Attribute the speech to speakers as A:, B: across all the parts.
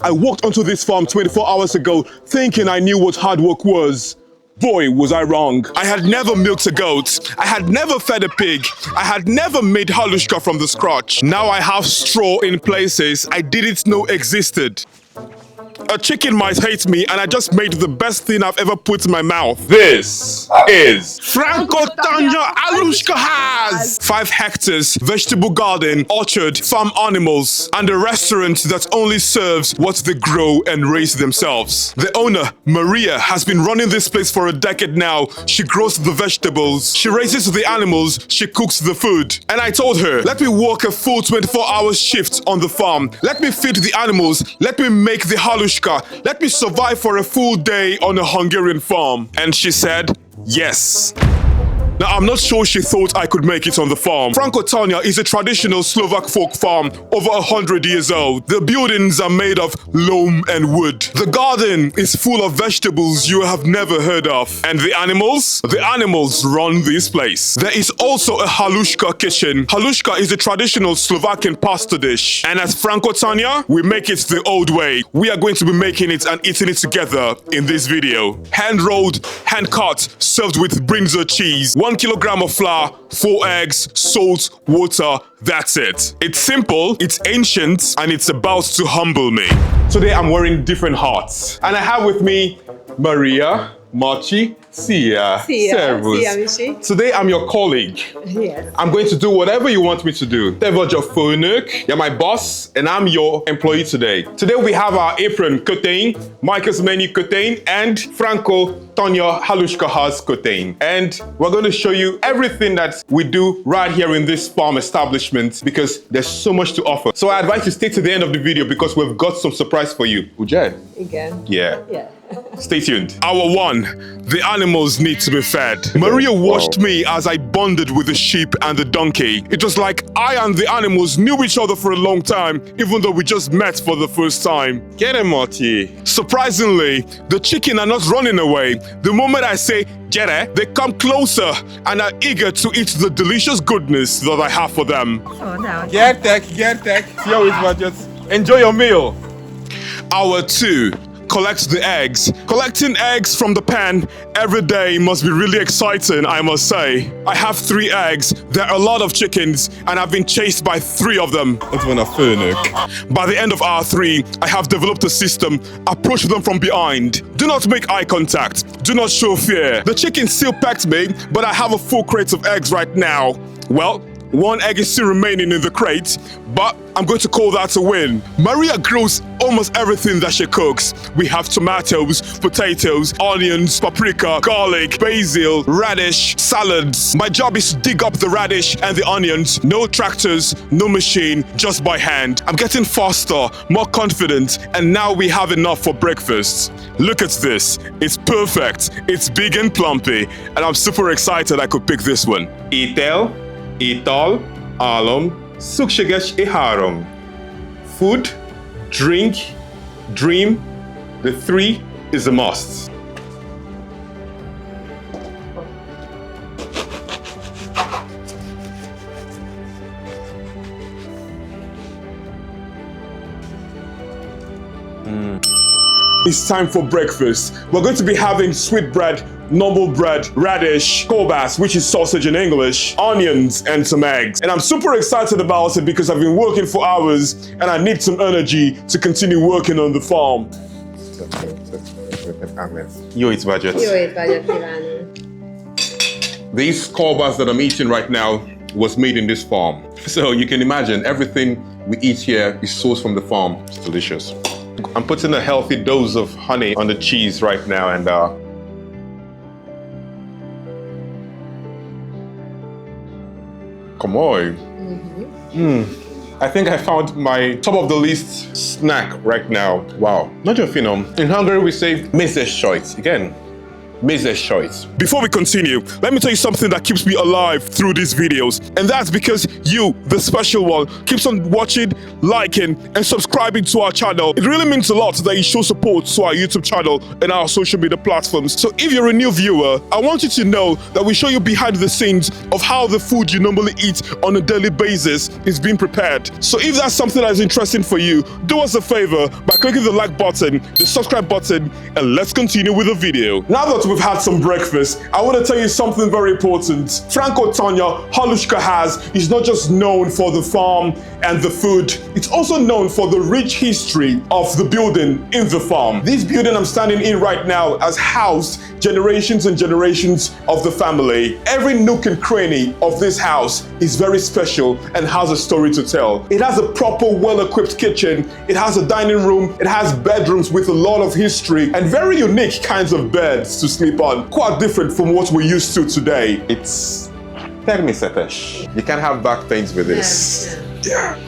A: I walked onto this farm 24 hours ago thinking I knew what hard work was. Boy, was I wrong. I had never milked a goat. I had never fed a pig. I had never made halushka from the scratch. Now I have straw in places I didn't know existed. A chicken might hate me, and I just made the best thing I've ever put in my mouth. This is Frankó Tanya Haluskaház. 5 hectares, vegetable garden, orchard, farm animals, and a restaurant that only serves what they grow and raise themselves. The owner, Maria, has been running this place for a decade now. She grows the vegetables, she raises the animals, she cooks the food. And I told her, let me work a full 24-hour shift on the farm. Let me feed the animals. Let me make the halushka. Let me survive for a full day on a Hungarian farm. And she said, yes. Now, I'm not sure she thought I could make it on the farm. Frankó Tanya is a traditional Slovak folk farm, over 100 years old. The buildings are made of loam and wood. The garden is full of vegetables you have never heard of. And the animals? The animals run this place. There is also a halushka kitchen. Halushka is a traditional Slovakian pasta dish. And at Frankó Tanya, we make it the old way. We are going to be making it and eating it together in this video. Hand-rolled, hand-cut, served with brinza cheese. 1 kilogram of flour, 4 eggs, salt, water, that's it. It's simple, it's ancient, and it's about to humble me. Today I'm wearing different hats. And I have with me Maria, Marci, Sia. Servus.
B: Sia,
A: Today I'm your colleague.
B: Yes.
A: I'm going to do whatever you want me to do. Te vagy a főnök, you're my boss, and I'm your employee today. Today we have our apron kötény, Michael's menu kötény, and Frankó Tanya Haluskaház kötény. And we're going to show you everything that we do right here in this farm establishment because there's so much to offer. So I advise you stay to the end of the video because we've got some surprise for you. Ujay?
B: Again?
A: Yeah.
B: Yeah.
A: Stay tuned. Hour 1. The animals need to be fed. Maria watched me as I bonded with the sheep and the donkey. It was like I and the animals knew each other for a long time, even though we just met for the first time. Get him, Marty. Surprisingly, the chicken are not running away. The moment I say, Jere, they come closer and are eager to eat the delicious goodness that I have for them.
C: Gyertek. Jó, itt vagy. Enjoy your meal.
A: Hour 2. Collect the eggs. Collecting eggs from the pen every day must be really exciting, I must say. I have 3 eggs. There are a lot of chickens, and I've been chased by 3 of them.
C: Itt van a főnök.
A: By the end of hour 3, I have developed a system. Approach them from behind. Do not make eye contact. Do not show fear. The chicken still pecked me, but I have a full crate of eggs right now. Well, 1 egg is still remaining in the crate, but I'm going to call that a win. Maria grows almost everything that she cooks. We have tomatoes, potatoes, onions, paprika, garlic, basil, radish, salads. My job is to dig up the radish and the onions. No tractors, no machine, just by hand. I'm getting faster, more confident, and now we have enough for breakfast. Look at this. It's perfect. It's big and plumpy, and I'm super excited I could pick this one. Étel, ital, álom, szükséges e 3. Food, drink, dream, the 3 is a must. It's time for breakfast. We're going to be having sweet bread, normal bread, radish, kobas, which is sausage in English, onions, and some eggs. And I'm super excited about it because I've been working for hours and I need some energy to continue working on the farm. Jó étvágyat.
B: Jó étvágyat kívánok.
A: These kobas that I'm eating right now was made in this farm. So you can imagine everything we eat here is sourced from the farm. It's delicious. I'm putting a healthy dose of honey on the cheese right now and come on. I think I found my top of the list snack right now. Wow. Not your phenom. In Hungary we say mézes sajt. Again,
C: Mrs. Choice.
A: Before we continue, let me tell you something that keeps me alive through these videos. And that's because you, the special one, keeps on watching, liking, and subscribing to our channel. It really means a lot that you show support to our YouTube channel and our social media platforms. So if you're a new viewer, I want you to know that we show you behind the scenes of how the food you normally eat on a daily basis is being prepared. So if that's something that is interesting for you, do us a favor by clicking the like button, the subscribe button, and let's continue with the video. Now that we've had some breakfast, I want to tell you something very important. Frankó Tanya, Haluskaház is not just known for the farm and the food, it's also known for the rich history of the building in the farm. This building I'm standing in right now has housed generations and generations of the family. Every nook and cranny of this house is very special and has a story to tell. It has a proper, well-equipped kitchen, it has a dining room, it has bedrooms with a lot of history and very unique kinds of beds to sleep on. Quite different from what we're used to today.
C: It's természetes. You can't have back pains with this.
A: Yeah.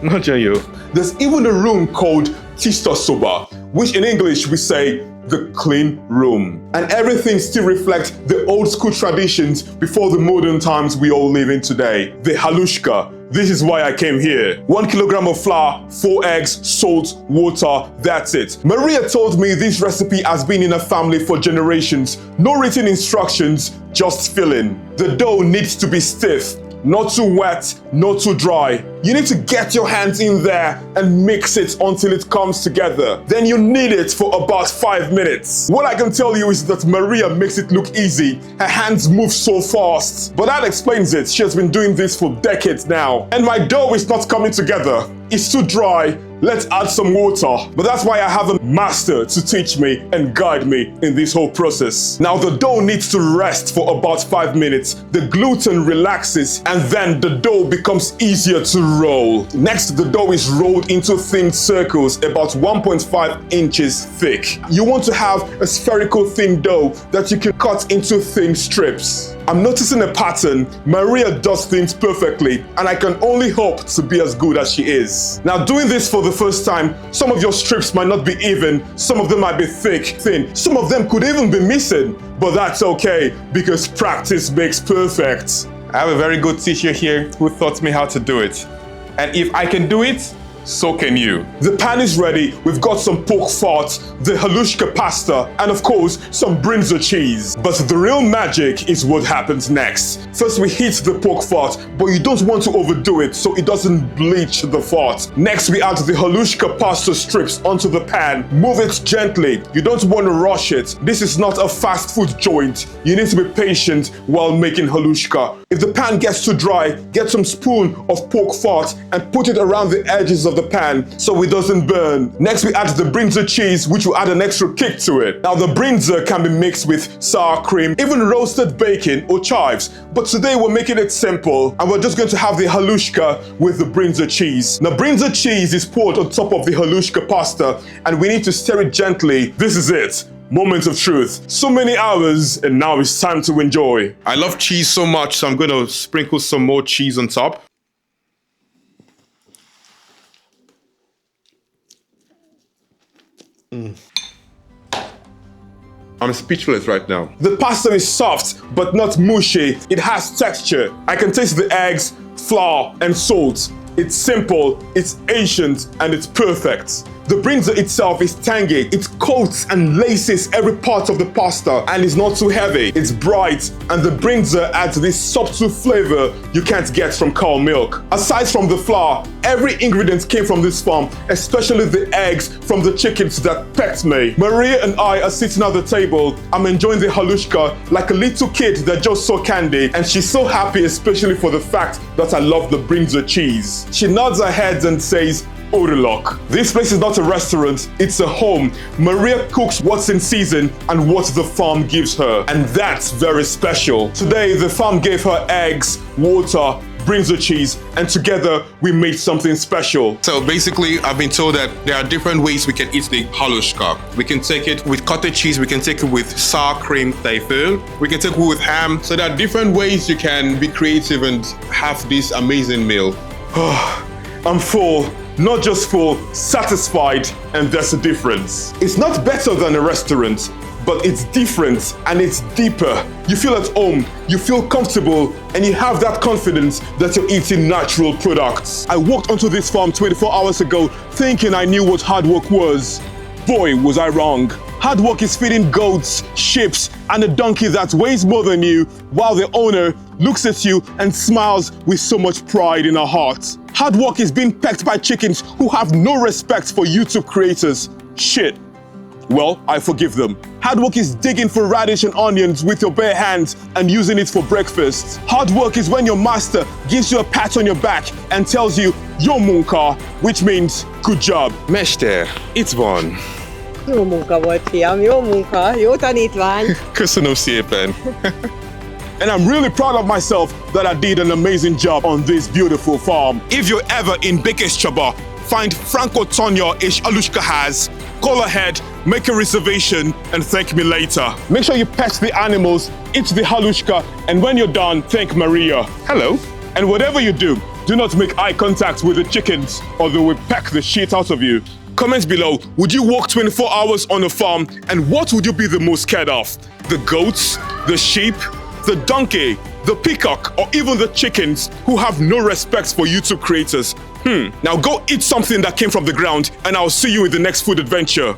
A: Not you. There's even a room called Tista Soba, which in English we say the clean room. And everything still reflects the old school traditions before the modern times we all live in today. The halushka. This is why I came here. 1 kilogram of flour, 4 eggs, salt, water, that's it. Maria told me this recipe has been in her family for generations. No written instructions, just filling. The dough needs to be stiff. Not too wet, not too dry. You need to get your hands in there and mix it until it comes together. Then you knead it for about 5 minutes. What I can tell you is that Maria makes it look easy. Her hands move so fast. But that explains it. She has been doing this for decades now. And my dough is not coming together. It's too dry. Let's add some water. But that's why I have a master to teach me and guide me in this whole process. Now the dough needs to rest for about 5 minutes. The gluten relaxes and then the dough becomes easier to roll. Next, the dough is rolled into thin circles about 1.5 inches thick. You want to have a spherical thin dough that you can cut into thin strips. I'm noticing a pattern. Maria does things perfectly, and I can only hope to be as good as she is. Now, doing this for the first time, some of your strips might not be even, some of them might be thick, thin, some of them could even be missing, but that's okay, because practice makes perfect.
C: I have a very good teacher here who taught me how to do it. And if I can do it, so can you.
A: The pan is ready. We've got some pork fat, the halushka pasta, and of course, some brinza cheese. But the real magic is what happens next. First, we heat the pork fat, but you don't want to overdo it so it doesn't bleach the fat. Next, we add the halushka pasta strips onto the pan. Move it gently. You don't want to rush it. This is not a fast food joint. You need to be patient while making halushka. If the pan gets too dry, get some spoon of pork fat and put it around the edges of the pan so it doesn't burn. Next, we add the brinza cheese, which will add an extra kick to it. Now, the brinza can be mixed with sour cream, even roasted bacon or chives. But today we're making it simple, and we're just going to have the halushka with the brinza cheese. Now, brinza cheese is poured on top of the halushka pasta, and we need to stir it gently. This is it. Moment of truth. So many hours, and now it's time to enjoy.
C: I love cheese so much, so I'm going to sprinkle some more cheese on top. I'm speechless right now.
A: The pasta is soft, but not mushy. It has texture. I can taste the eggs, flour, and salt. It's simple, it's ancient, and it's perfect. The brinza itself is tangy. It coats and laces every part of the pasta and is not too heavy. It's bright, and the brinza adds this subtle flavor you can't get from cow milk. Aside from the flour, every ingredient came from this farm, especially the eggs from the chickens that pecked me. Maria and I are sitting at the table. I'm enjoying the halushka like a little kid that just saw candy, and she's so happy, especially for the fact that I love the brinza cheese. She nods her head and says, Orelok. This place is not a restaurant, it's a home. Maria cooks what's in season and what the farm gives her, and that's very special. Today, the farm gave her eggs, water, brinza cheese, and together we made something special.
C: So basically, I've been told that there are different ways we can eat the halushka. We can take it with cottage cheese, we can take it with sour cream, taifel, we can take it with ham. So there are different ways you can be creative and have this amazing meal.
A: I'm full. Not just full, satisfied, and there's a difference. It's not better than a restaurant, but it's different and it's deeper. You feel at home, you feel comfortable, and you have that confidence that you're eating natural products. I walked onto this farm 24 hours ago thinking I knew what hard work was. Boy, was I wrong. Hard work is feeding goats, sheep, and a donkey that weighs more than you, while the owner looks at you and smiles with so much pride in her heart. Hard work is being pecked by chickens who have no respect for YouTube creators. Shit. Well, I forgive them. Hard work is digging for radish and onions with your bare hands and using it for breakfast. Hard work is when your master gives you a pat on your back and tells you, "Jó munka," which means good job.
C: Mester, it's one.
B: Jó munka volt, fiam, jó munka, jó tanítvány.
C: Köszönöm szépen.
A: And I'm really proud of myself that I did an amazing job on this beautiful farm. If you're ever in Békéscsaba, find Frankó Tanya és Haluskaház, call ahead, make a reservation, and thank me later. Make sure you pet the animals, eat the haluska, and when you're done, thank Maria. Hello. And whatever you do, do not make eye contact with the chickens or they will peck the shit out of you. Comment below, would you work 24 hours on a farm and what would you be the most scared of? The goats, the sheep, the donkey, the peacock, or even the chickens who have no respect for YouTube creators? Now go eat something that came from the ground and I'll see you in the next food adventure.